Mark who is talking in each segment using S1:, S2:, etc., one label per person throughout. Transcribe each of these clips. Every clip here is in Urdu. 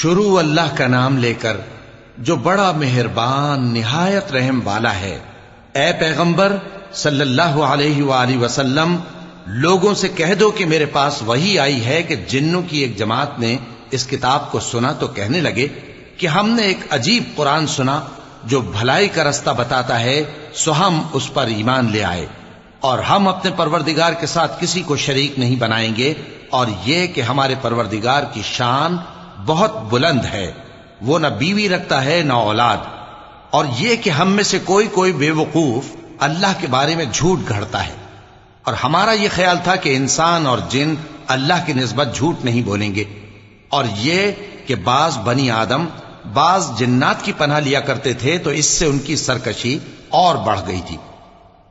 S1: شروع اللہ کا نام لے کر جو بڑا مہربان نہایت رحم والا ہے۔ اے پیغمبر صلی اللہ علیہ وآلہ وسلم، لوگوں سے کہہ دو کہ میرے پاس وحی آئی ہے کہ جنوں کی ایک جماعت نے اس کتاب کو سنا تو کہنے لگے کہ ہم نے ایک عجیب قرآن سنا جو بھلائی کا رستہ بتاتا ہے، سو ہم اس پر ایمان لے آئے، اور ہم اپنے پروردگار کے ساتھ کسی کو شریک نہیں بنائیں گے، اور یہ کہ ہمارے پروردگار کی شان بہت بلند ہے، وہ نہ بیوی رکھتا ہے نہ اولاد، اور یہ کہ ہم میں سے کوئی بے وقوف اللہ کے بارے میں جھوٹ گھڑتا ہے، اور ہمارا یہ خیال تھا کہ انسان اور جن اللہ کی نسبت جھوٹ نہیں بولیں گے، اور یہ کہ بعض بنی آدم بعض جنات کی پناہ لیا کرتے تھے تو اس سے ان کی سرکشی اور بڑھ گئی تھی،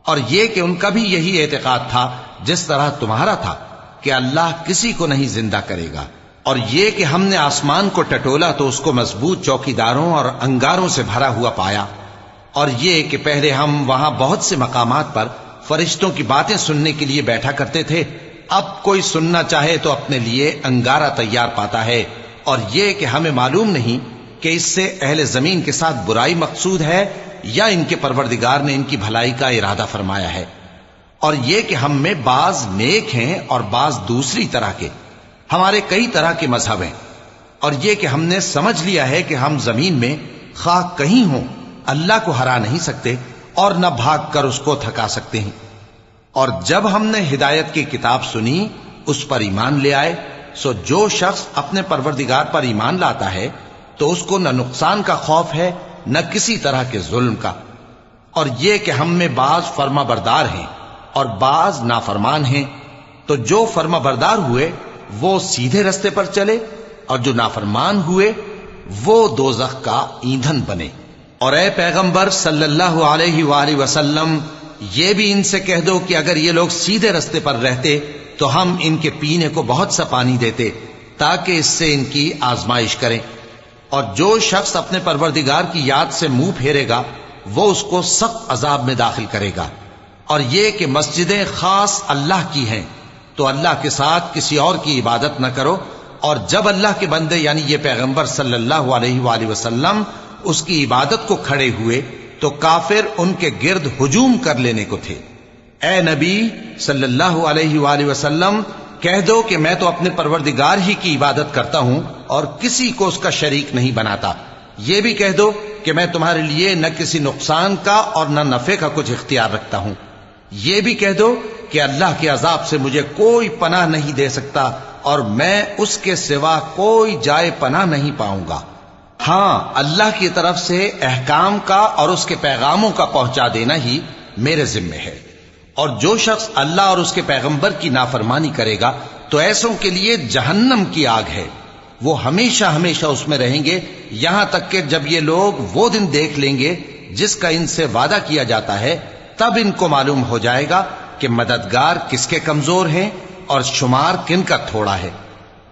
S1: اور یہ کہ ان کا بھی یہی اعتقاد تھا جس طرح تمہارا تھا کہ اللہ کسی کو نہیں زندہ کرے گا، اور یہ کہ ہم نے آسمان کو ٹٹولا تو اس کو مضبوط چوکیداروں اور انگاروں سے بھرا ہوا پایا، اور یہ کہ پہلے ہم وہاں بہت سے مقامات پر فرشتوں کی باتیں سننے کے لیے بیٹھا کرتے تھے، اب کوئی سننا چاہے تو اپنے لیے انگارہ تیار پاتا ہے، اور یہ کہ ہمیں معلوم نہیں کہ اس سے اہل زمین کے ساتھ برائی مقصود ہے یا ان کے پروردگار نے ان کی بھلائی کا ارادہ فرمایا ہے، اور یہ کہ ہم میں بعض نیک ہیں اور بعض دوسری طرح کے، ہمارے کئی طرح کے مذہب ہیں، اور یہ کہ ہم نے سمجھ لیا ہے کہ ہم زمین میں خواہ کہیں ہوں اللہ کو ہرا نہیں سکتے اور نہ بھاگ کر اس کو تھکا سکتے ہیں، اور جب ہم نے ہدایت کی کتاب سنی اس پر ایمان لے آئے، سو جو شخص اپنے پروردگار پر ایمان لاتا ہے تو اس کو نہ نقصان کا خوف ہے نہ کسی طرح کے ظلم کا، اور یہ کہ ہم میں بعض فرما بردار ہیں اور بعض نافرمان ہیں، تو جو فرما بردار ہوئے وہ سیدھے رستے پر چلے، اور جو نافرمان ہوئے وہ دوزخ کا ایندھن بنے۔ اور اے پیغمبر صلی اللہ علیہ وآلہ وسلم، یہ بھی ان سے کہہ دو کہ اگر یہ لوگ سیدھے رستے پر رہتے تو ہم ان کے پینے کو بہت سا پانی دیتے تاکہ اس سے ان کی آزمائش کریں، اور جو شخص اپنے پروردگار کی یاد سے منہ پھیرے گا وہ اس کو سخت عذاب میں داخل کرے گا، اور یہ کہ مسجدیں خاص اللہ کی ہیں تو اللہ کے ساتھ کسی اور کی عبادت نہ کرو، اور جب اللہ کے بندے یعنی یہ پیغمبر صلی اللہ علیہ وآلہ وسلم اس کی عبادت کو کھڑے ہوئے تو کافر ان کے گرد ہجوم کر لینے کو تھے۔ اے نبی صلی اللہ علیہ وآلہ وسلم، کہہ دو کہ میں تو اپنے پروردگار ہی کی عبادت کرتا ہوں اور کسی کو اس کا شریک نہیں بناتا، یہ بھی کہہ دو کہ میں تمہارے لیے نہ کسی نقصان کا اور نہ نفع کا کچھ اختیار رکھتا ہوں، یہ بھی کہہ دو کہ اللہ کے عذاب سے مجھے کوئی پناہ نہیں دے سکتا اور میں اس کے سوا کوئی جائے پناہ نہیں پاؤں گا، ہاں اللہ کی طرف سے احکام کا اور اس کے پیغاموں کا پہنچا دینا ہی میرے ذمہ ہے، اور جو شخص اللہ اور اس کے پیغمبر کی نافرمانی کرے گا تو ایسوں کے لیے جہنم کی آگ ہے، وہ ہمیشہ ہمیشہ اس میں رہیں گے، یہاں تک کہ جب یہ لوگ وہ دن دیکھ لیں گے جس کا ان سے وعدہ کیا جاتا ہے، تب ان کو معلوم ہو جائے گا کہ مددگار کس کے کمزور ہیں اور شمار کن کا تھوڑا ہے۔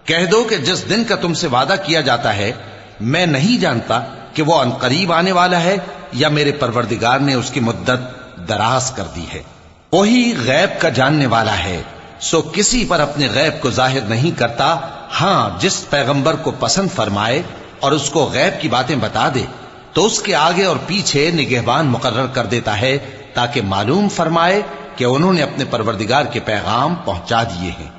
S1: کہہ دو کہ جس دن کا تم سے وعدہ کیا جاتا ہے میں نہیں جانتا کہ وہ عنقریب آنے والا ہے یا میرے پروردگار نے اس کی مدت دراز کر دی ہے۔ وہی غیب کا جاننے والا ہے، سو کسی پر اپنے غیب کو ظاہر نہیں کرتا، ہاں جس پیغمبر کو پسند فرمائے اور اس کو غیب کی باتیں بتا دے تو اس کے آگے اور پیچھے نگہبان مقرر کر دیتا ہے تاکہ معلوم فرمائے کہ انہوں نے اپنے پروردگار کے پیغام پہنچا دیے ہیں،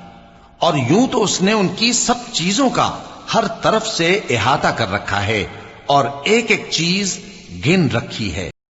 S1: اور یوں تو اس نے ان کی سب چیزوں کا ہر طرف سے احاطہ کر رکھا ہے اور ایک ایک چیز گن رکھی ہے۔